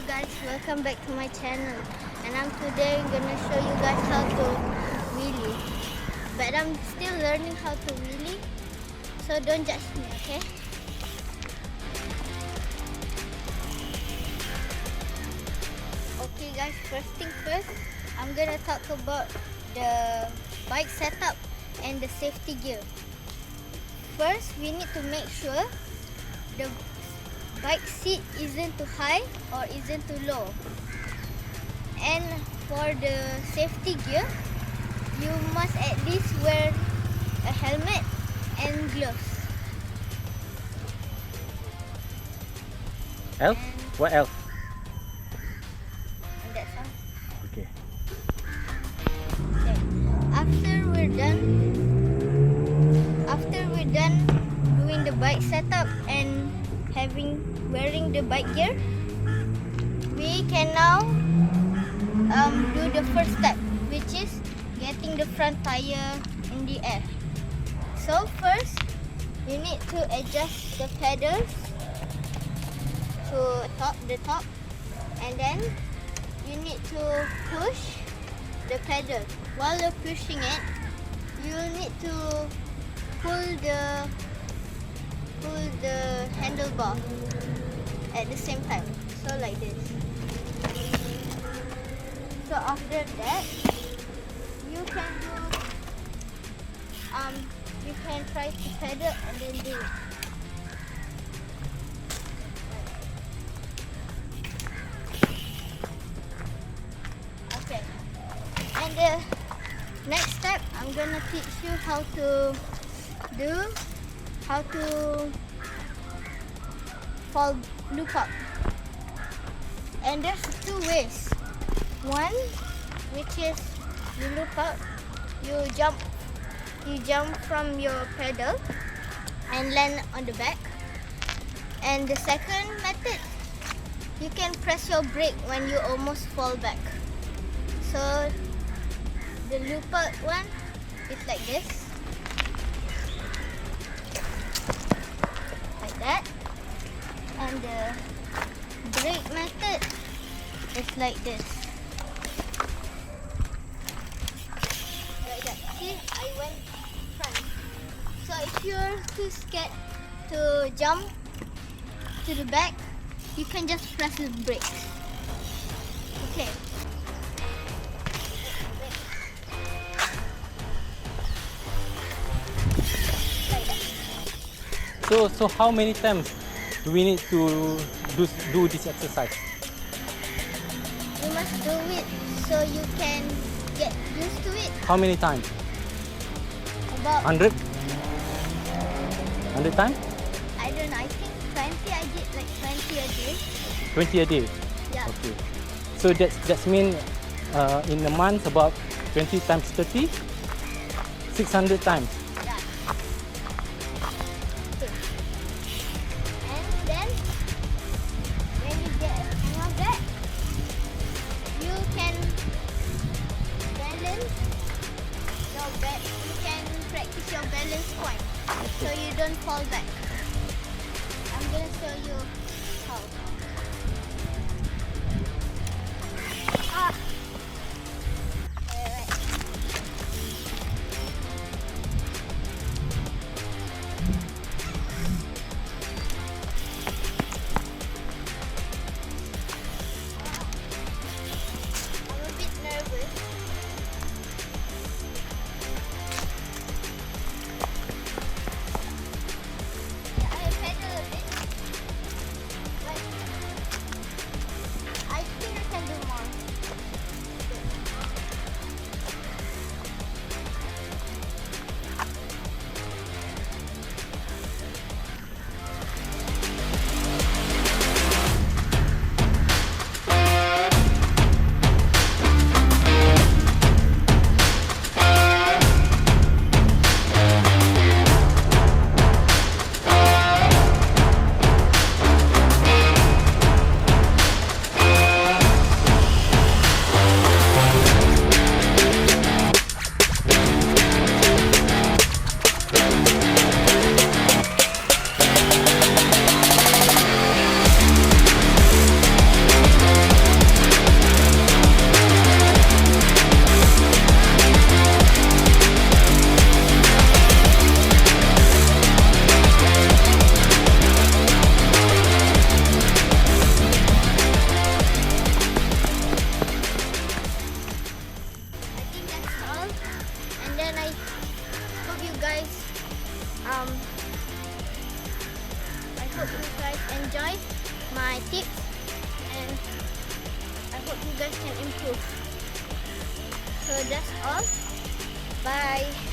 guys, welcome back to my channel, and I'm today gonna show you guys how to wheelie, but I'm still learning how to wheelie, so don't judge me, okay? Okay guys, first thing first, I'm gonna talk about the bike setup and the safety gear. First, we need to make sure the bike seat isn't too high or isn't too low. And for the safety gear, you must at least wear a helmet and gloves. Else? What else? And that's all. Okay. Okay. After we're done doing the bike setup and wearing the bike gear, we can now do the first step, which is getting the front tire in the air. So first, you need to adjust the pedals to the top, and then you need to push the pedal. While you're pushing it, you need to pull the handlebar at the same time. So like this. So after that, you can try to pedal and then do it. Okay. And the next step, I'm gonna teach you how to fall loop up. And there's two ways. One, which is you loop up, you jump from your pedal and land on the back. And the second method, you can press your brake when you almost fall back. So the loop up one is like this. Like that. And the brake method is like this. Like that. See, I went front. So if you're too scared to jump to the back, you can just press the brakes. Okay. Like that. So how many times do we need to do this exercise? You must do it so you can get used to it. How many times? About 100? 100 times? I don't know, I think 20. I did like 20 a day. 20 a day? Yeah. Okay. So that's mean in a month about 20 times 30? 600 times. Yeah. Okay. And then when you get a hang of that, you can balance your you can practice your balance point so you don't fall back. I'm gonna show you how. Alright. I'm a bit nervous. Yeah, I pedal a bit. hope you guys enjoy my tips, and I hope you guys can improve. So that's all. Bye.